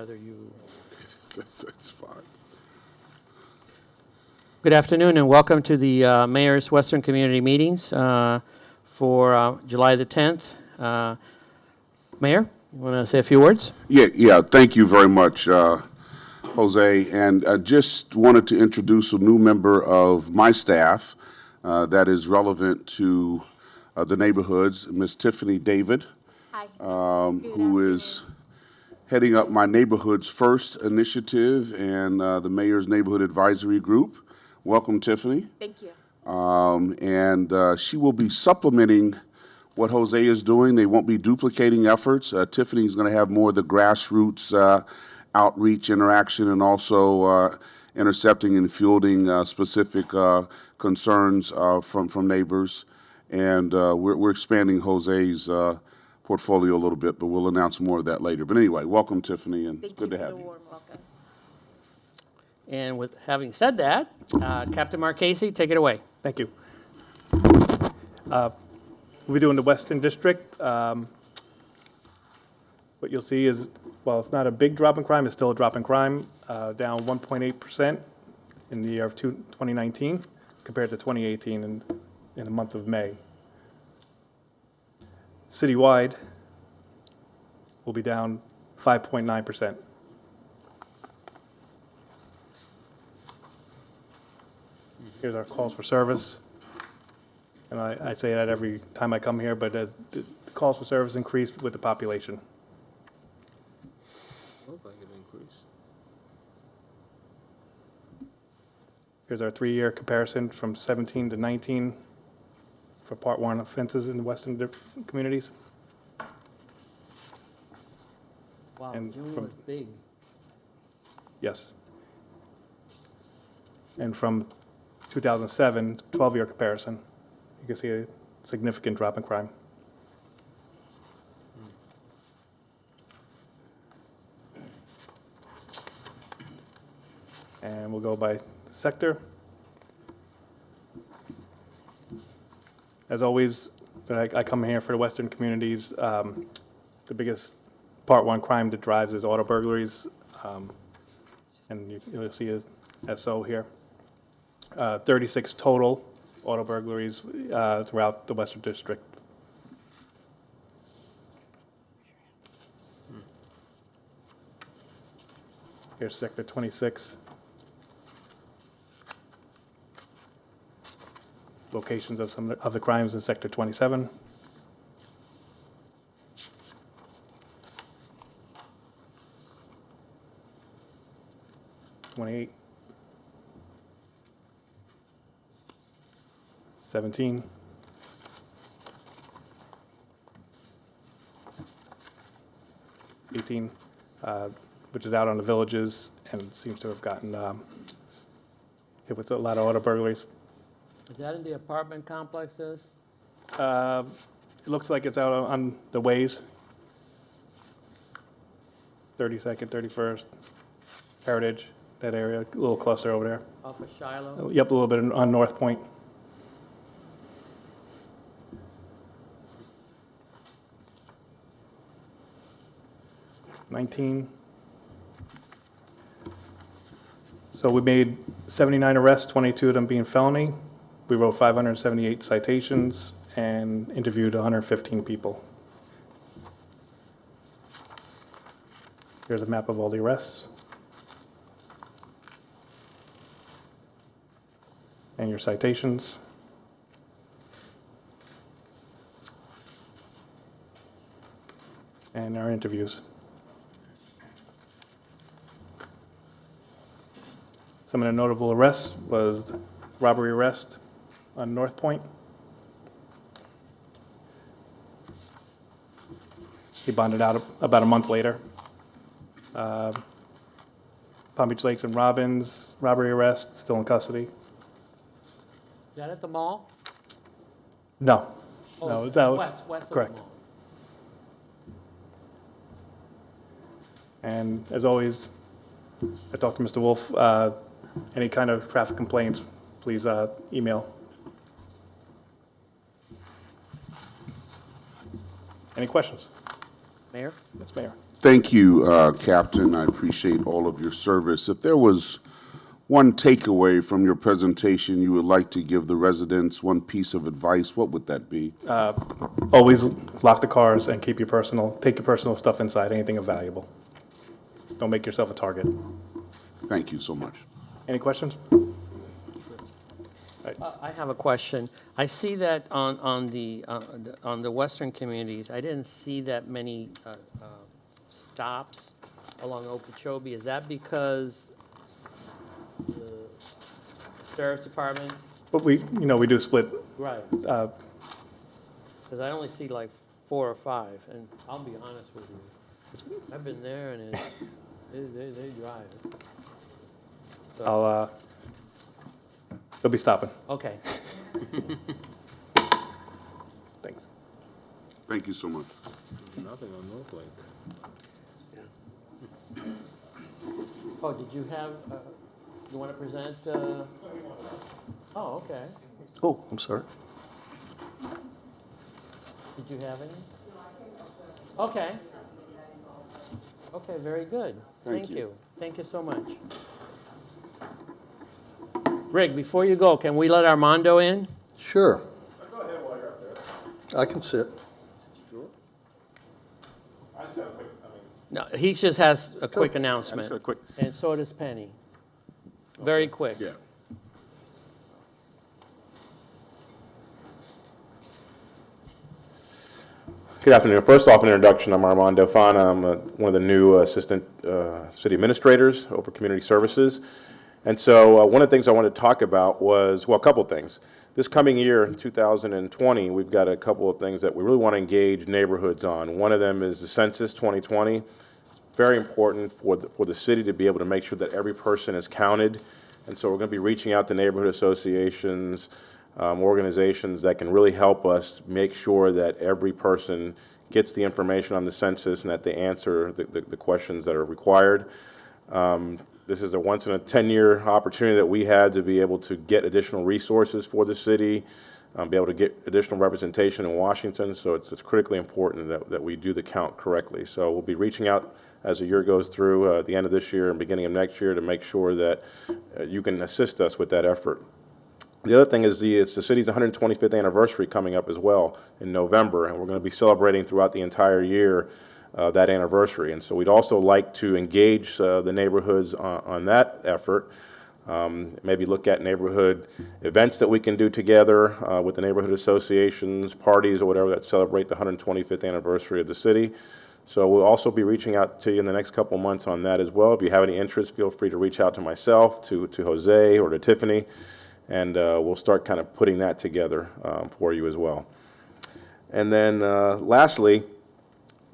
Whether you... That's fine. Good afternoon and welcome to the Mayor's Western Community Meetings for July the 10th. Mayor, you want to say a few words? Yeah. Thank you very much, Jose. And I just wanted to introduce a new member of my staff that is relevant to the neighborhoods, Ms. Tiffany David. Hi. Who is heading up my Neighborhoods First initiative and the Mayor's Neighborhood Advisory Group. Welcome, Tiffany. Thank you. And she will be supplementing what Jose is doing. They won't be duplicating efforts. Tiffany's going to have more of the grassroots outreach interaction and also intercepting and fielding specific concerns from neighbors. And we're expanding Jose's portfolio a little bit, but we'll announce more of that later. But anyway, welcome, Tiffany, and good to have you. Thank you for the warm welcome. And with having said that, Captain Marchese, take it away. Thank you. We'll be doing the Western District. What you'll see is, while it's not a big drop in crime, it's still a drop in crime, down 1.8% in the year of 2019 compared to 2018 in the month of May. Citywide will be down 5.9%. Here's our calls for service. And I say that every time I come here, but as the calls for service increased with the population. Looked like it increased. Here's our 3-year comparison from 17 to 19 for Part 1 offenses in the Western communities. Wow, And June from- was big. Yes. And from 2007, 12-year comparison, you can see a significant drop in crime. And we'll go by sector. As always, I come here for the Western communities. The biggest Part 1 crime that drives is auto burglaries, and you'll see it as so here. 36 total auto burglaries throughout the Western District. Here's Sector 26. Locations of some of the crimes in Sector 27. '28. 17. 18, which is out on the villages and seems to have gotten hit with a lot of auto burglaries. Is that in the apartment complexes? It looks like it's out on the ways. 32nd, 31st, Heritage, that area, a little cluster over there. Off of Shiloh? Yep, a little bit on North Point. '19. So we made 79 arrests, 22 of them being felony. We wrote 578 citations and interviewed 115 people. Here's a map of all the arrests. And your citations. And our interviews. Some of the notable arrests was robbery arrest on North Point. He bonded out about a month later. Palm Beach Lakes and Robbins, robbery arrest, still in custody. Is that at the mall? No, Oh, no, it's out. West of the Correct. mall. And as always, I talked to Mr. Wolf. Any kind of traffic complaints, please email. Any questions? Mayor? Yes, Mayor. Thank you, Captain. I appreciate all of your service. If there was one takeaway from your presentation you would like to give the residents, one piece of advice, what would that be? Always lock the cars and take your personal stuff inside, anything of valuable. Don't make yourself a target. Thank you so much. Any questions? I have a question. I see that on the western communities, I didn't see that many stops along Okeechobee. Is that because the sheriff's department? But we do split. Right. Uh, Because I only see like 4 or 5, and I'll be honest with you. I've been there, and they drive. So, They'll be stopping. okay. Thanks. Thank you so much. Nothing on North Lake. Oh, did you have, you want to present? Oh, okay. Oh, I'm sorry. Did you have any? Okay. Okay, very good. Thank Thank you. you. Thank you so much. Rick, before you go, can we let Armando in? Sure. Go ahead while you're up there. I can sit. No, he just has a quick Just announcement. a quick. And so does Penny. Very quick. Yeah. Good afternoon. First off, an introduction. I'm Armando Fana. I'm one of the new assistant city administrators over community services. And so one of the things I wanted to talk about was, well, a couple of things. This coming year, 2020, we've got a couple of things that we really want to engage neighborhoods on. One of them is the Census 2020. It's very important for the city to be able to make sure that every person is counted. And so we're going to be reaching out to neighborhood associations, organizations that can really help us make sure that every person gets the information on the census and that they answer the questions that are required. This is a once in a 10-year opportunity that we had to be able to get additional resources for the city, be able to get additional representation in Washington. So it's critically important that we do the count correctly. So we'll be reaching out as the year goes through, at the end of this year and beginning of next year, to make sure that you can assist us with that effort. The other thing is it's the city's 125th anniversary coming up as well in November, and we're going to be celebrating throughout the entire year that anniversary. And so we'd also like to engage the neighborhoods on that effort, maybe look at neighborhood events that we can do together with the neighborhood associations, parties or whatever that celebrate the 125th anniversary of the city. So we'll also be reaching out to you in the next couple of months on that as well. If you have any interest, feel free to reach out to myself, to Jose, or to Tiffany, and we'll start kind of putting that together for you as well. And then lastly,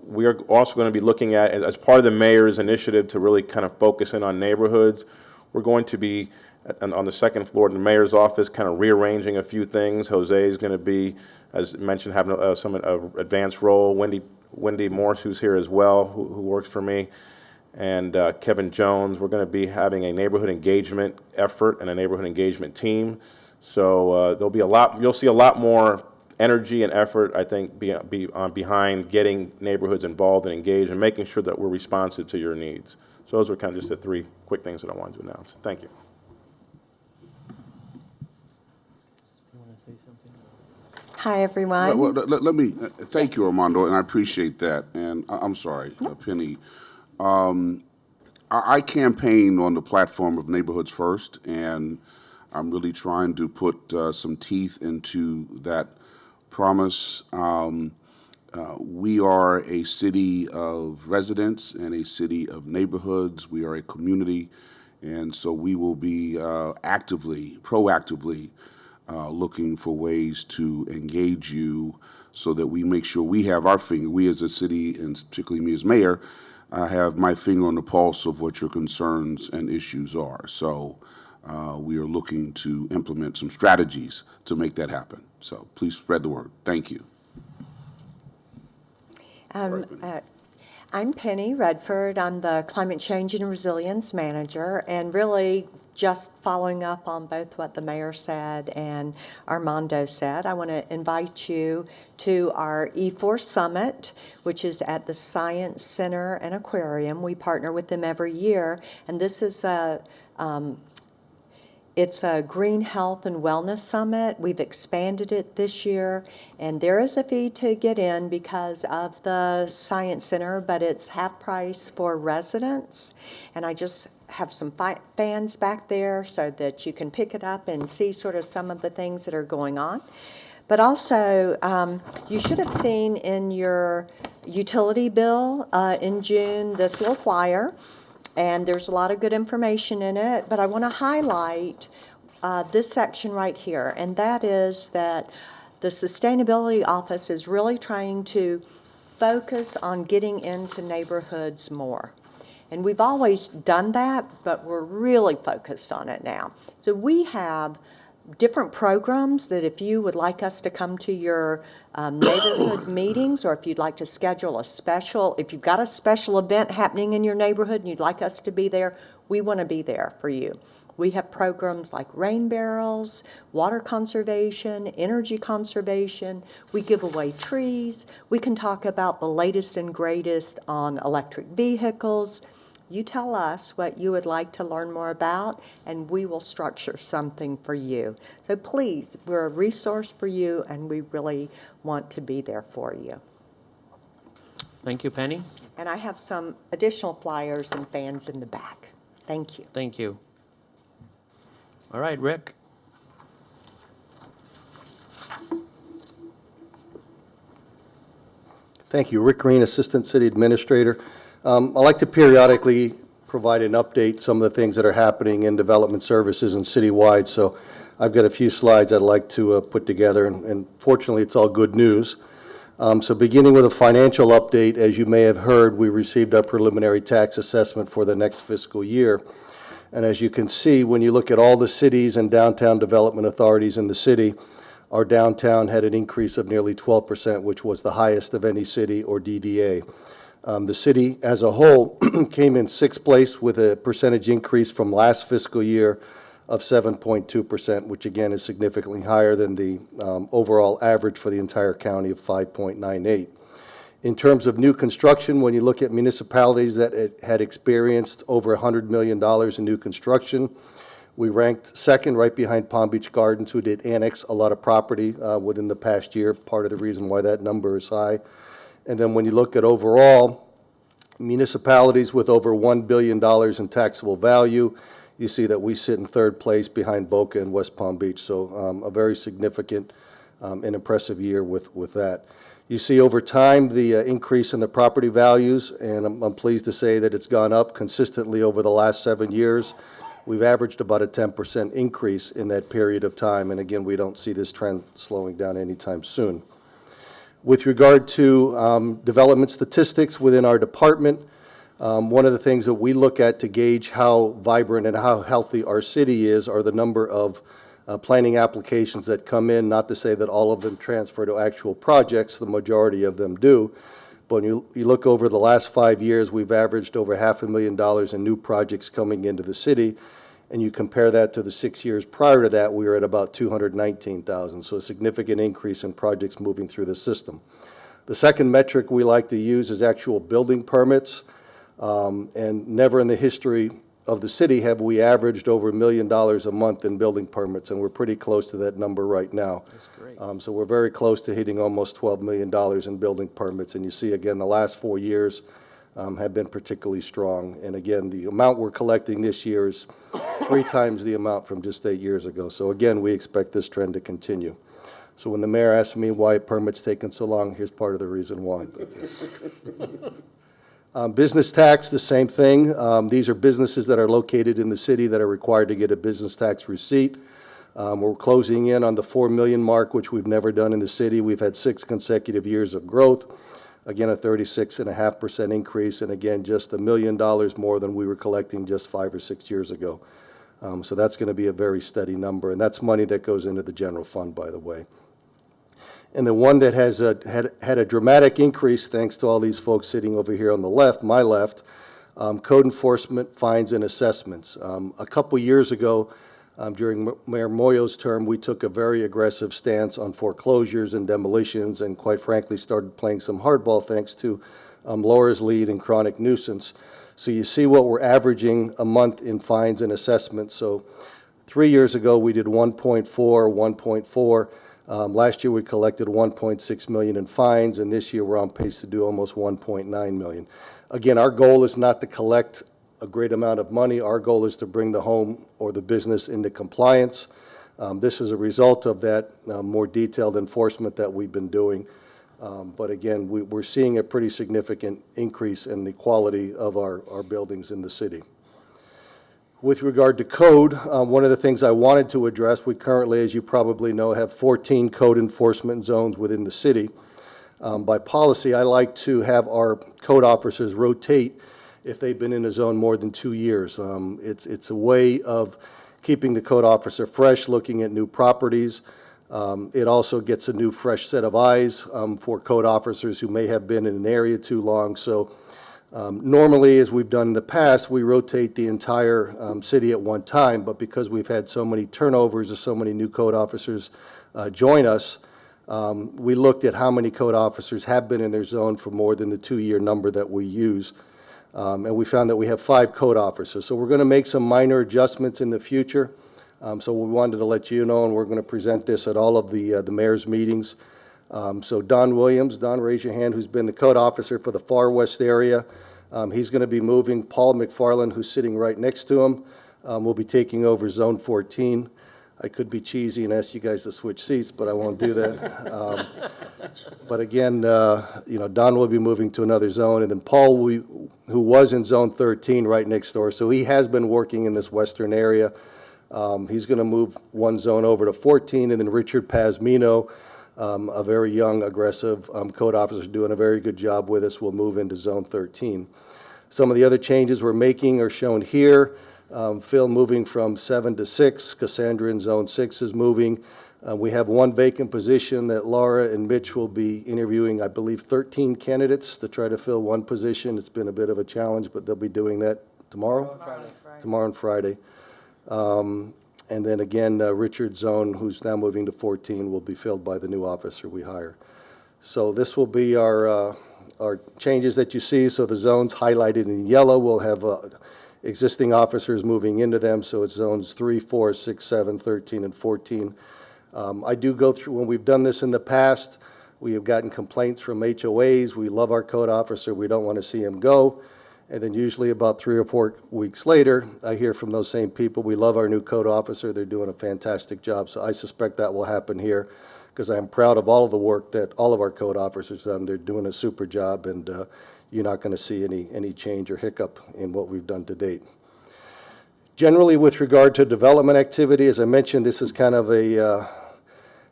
we are also going to be looking at, as part of the mayor's initiative to really kind of focus in on neighborhoods, we're going to be on the second floor in the mayor's office kind of rearranging a few things. Jose is going to be, as mentioned, having some advanced role. Wendy Morse, who's here as well, who works for me, and Kevin Jones. We're going to be having a neighborhood engagement effort and a neighborhood engagement team. So there'll be you'll see a lot more energy and effort, I think, behind getting neighborhoods involved and engaged and making sure that we're responsive to your needs. So those are kind of just the 3 quick things that I wanted to announce. Thank you. You want to say something? Hi, everyone. Well, let me, thank you, Armando, and I appreciate that. And I'm sorry, Penny. I campaign on the platform of Neighborhoods First, and I'm really trying to put some teeth into that promise. We are a city of residents and a city of neighborhoods. We are a community, and so we will be proactively looking for ways to engage you so that we make sure we have our finger, we as a city, and particularly me as mayor, have my finger on the pulse of what your concerns and issues are. So we are looking to implement some strategies to make that happen. So please spread the word. Thank you. I'm Penny Redford. I'm the Climate Change and Resilience Manager, and really just following up on both what the mayor said and Armando said, I want to invite you to our E4 Summit, which is at the Science Center and Aquarium. We partner with them every year, and this is it's a Green Health and Wellness Summit. We've expanded it this year, and there is a fee to get in because of the Science Center, but it's half price for residents. And I just have some fans back there so that you can pick it up and see sort of some of the things that are going on. But also, you should have seen in your utility bill in June this little flyer. And there's a lot of good information in it, but I want to highlight this section right here, and that is that the Sustainability Office is really trying to focus on getting into neighborhoods more. And we've always done that, but we're really focused on it now. So we have different programs that if you would like us to come to your neighborhood meetings, or if you'd like to schedule a special, if you've got a special event happening in your neighborhood and you'd like us to be there, we want to be there for you. We have programs like rain barrels, water conservation, energy conservation. We give away trees. We can talk about the latest and greatest on electric vehicles. You tell us what you would like to learn more about, and we will structure something for you. So please, we're a resource for you, and we really want to be there for you. Thank you, Penny. And I have some additional flyers and fans in the back. Thank you. Thank you. All right, Rick. Thank you. Rick Green, Assistant City Administrator. I like to periodically provide an update, some of the things that are happening in development services and citywide. So I've got a few slides I'd like to put together, and fortunately it's all good news. So beginning with a financial update, as you may have heard, we received our preliminary tax assessment for the next fiscal year. And as you can see, when you look at all the cities and downtown development authorities in the city, our downtown had an increase of nearly 12%, which was the highest of any city or DDA. The city as a whole came in sixth place with a percentage increase from last fiscal year of 7.2%, which again is significantly higher than the overall average for the entire county of 5.98. In terms of new construction, when you look at municipalities that had experienced over $100 million in new construction, we ranked second, right behind Palm Beach Gardens, who did annex a lot of property within the past year, part of the reason why that number is high. And then when you look at overall municipalities with over $1 billion in taxable value, you see that we sit in third place behind Boca and West Palm Beach. So a very significant and impressive year with that. You see over time the increase in the property values, and I'm pleased to say that it's gone up consistently over the last 7 years. We've averaged about a 10% increase in that period of time, and again, we don't see this trend slowing down anytime soon. With regard to development statistics within our department, one of the things that we look at to gauge how vibrant and how healthy our city is are the number of planning applications that come in, not to say that all of them transfer to actual projects, the majority of them do. But when you look over the last 5 years, we've averaged over $500,000 in new projects coming into the city, and you compare that to the 6 years prior to that, we were at about 219,000, so a significant increase in projects moving through the system. The second metric we like to use is actual building permits, and never in the history of the city have we averaged over $1 million a month in building permits, and we're pretty close to that number right now. That's great. So we're very close to hitting almost $12 million in building permits, and you see again the last 4 years have been particularly strong. And again, the amount we're collecting this year is 3 times the amount from just 8 years ago. So again, we expect this trend to continue. So when the mayor asked me why permits taken so long, here's part of the reason why. Business tax, the same thing. These are businesses that are located in the city that are required to get a business tax receipt. We're closing in on the 4 million mark, which we've never done in the city. We've had 6 consecutive years of growth. Again, a 36.5% increase, and again, just $1 million more than we were collecting just 5 or 6 years ago. So that's going to be a very steady number, and that's money that goes into the general fund, by the way. And the one that has had a dramatic increase, thanks to all these folks sitting over here on the left, my left, code enforcement, fines, and assessments. A couple years ago, during Mayor Moyo's term, we took a very aggressive stance on foreclosures and demolitions, and quite frankly started playing some hardball thanks to Laura's lead in chronic nuisance. So you see what we're averaging a month in fines and assessments. So 3 years ago, we did 1.4, 1.4. Last year, we collected 1.6 million in fines, and this year we're on pace to do almost 1.9 million. Again, our goal is not to collect a great amount of money. Our goal is to bring the home or the business into compliance. This is a result of that more detailed enforcement that we've been doing. But again, we're seeing a pretty significant increase in the quality of our buildings in the city. With regard to code, one of the things I wanted to address, we currently, as you probably know, have 14 code enforcement zones within the city. By policy, I like to have our code officers rotate if they've been in a zone more than 2 years. It's a way of keeping the code officer fresh, looking at new properties. It also gets a new, fresh set of eyes for code officers who may have been in an area too long. So normally, as we've done in the past, we rotate the entire city at one time, but because we've had so many turnovers and so many new code officers join us, we looked at how many code officers have been in their zone for more than the 2-year number that we use. And we found that we have 5 code officers. So we're going to make some minor adjustments in the future. So we wanted to let you know, and we're going to present this at all of the mayor's meetings. So Don Williams, Don, raise your hand, who's been the code officer for the Far West area. He's going to be moving. Paul McFarland, who's sitting right next to him, will be taking over Zone 14. I could be cheesy and ask you guys to switch seats, but I won't do that. But again, Don will be moving to another zone, and then Paul, who was in Zone 13 right next door, so he has been working in this western area. He's going to move one zone over to 14, and then Richard Pazmino, a very young, aggressive code officer doing a very good job with us, will move into Zone 13. Some of the other changes we're making are shown here. Phil moving from 7 to 6. Cassandra in Zone 6 is moving. We have one vacant position that Laura and Mitch will be interviewing, I believe, 13 candidates to try to fill one position. It's been a bit of a challenge, but they'll be doing that tomorrow? Tomorrow and Friday. And then again, Richard's zone, who's now moving to 14, will be filled by the new officer we hire. So this will be our changes that you see. So the zones highlighted in yellow will have existing officers moving into them. So it's zones 3, 4, 6, 7, 13, and 14. I do go through, when we've done this in the past, we have gotten complaints from HOAs. We love our code officer. We don't want to see him go. And then usually about 3 or 4 weeks later, I hear from those same people, we love our new code officer. They're doing a fantastic job. So I suspect that will happen here because I'm proud of all of the work that all of our code officers have done. They're doing a super job, and you're not going to see any change or hiccup in what we've done to date. Generally, with regard to development activity, as I mentioned, this is kind of a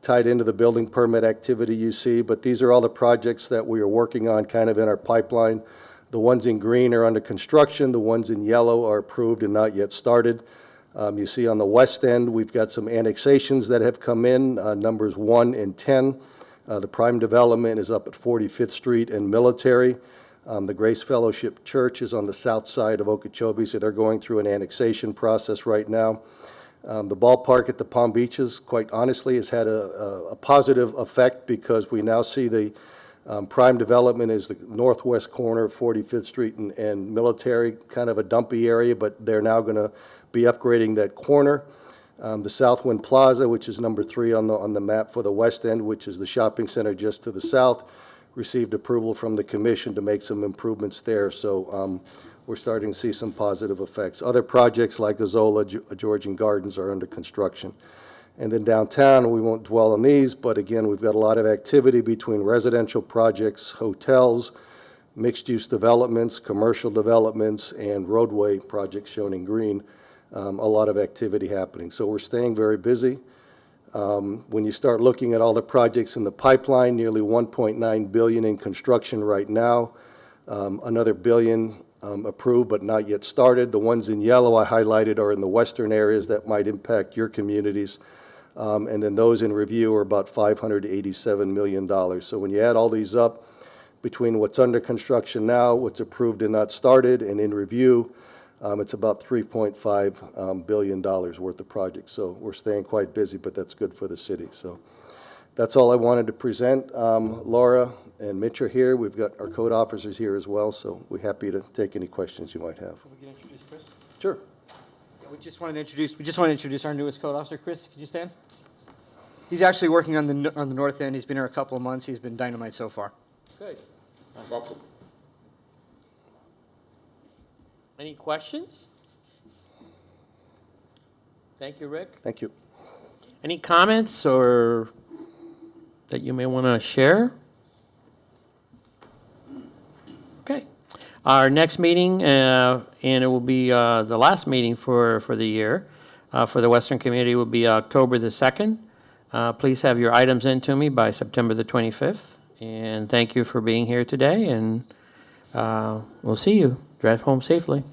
tied into the building permit activity you see, but these are all the projects that we are working on kind of in our pipeline. The ones in green are under construction. The ones in yellow are approved and not yet started. You see on the west end, we've got some annexations that have come in, numbers 1 and 10. The prime development is up at 45th Street and Military. The Grace Fellowship Church is on the south side of Okeechobee, so they're going through an annexation process right now. The ballpark at the Palm Beaches, quite honestly, has had a positive effect because we now see the prime development is the northwest corner of 45th Street and Military, kind of a dumpy area, but they're now going to be upgrading that corner. The Southwind Plaza, which is number 3 on the map for the west end, which is the shopping center just to the south, received approval from the commission to make some improvements there. So we're starting to see some positive effects. Other projects like Azola, Georgian Gardens are under construction. And then downtown, we won't dwell on these, but again, we've got a lot of activity between residential projects, hotels, mixed-use developments, commercial developments, and roadway projects shown in green. A lot of activity happening. So we're staying very busy. When you start looking at all the projects in the pipeline, nearly $1.9 billion in construction right now, another $1 billion approved but not yet started. The ones in yellow I highlighted are in the western areas that might impact your communities. And then those in review are about $587 million. So when you add all these up, between what's under construction now, what's approved and not started, and in review, it's about $3.5 billion worth of projects. So we're staying quite busy, but that's good for the city. So that's all I wanted to present. Laura and Mitch are here. We've got our code officers here as well, so we're happy to take any questions you might have. We can introduce Chris. Sure. Yeah, we just wanted to introduce our newest code officer, Chris. Could you stand? He's actually working on the north end. He's been here a couple of months. He's been dynamite so far. Good. Welcome. Any questions? Thank you, Rick. Thank you. Any comments or that you may want to share? Okay. Our next meeting, and it will be the last meeting for the year, for the Western Community, will be October the 2nd. Please have your items in to me by September the 25th. And thank you for being here today, and we'll see you. Drive home safely.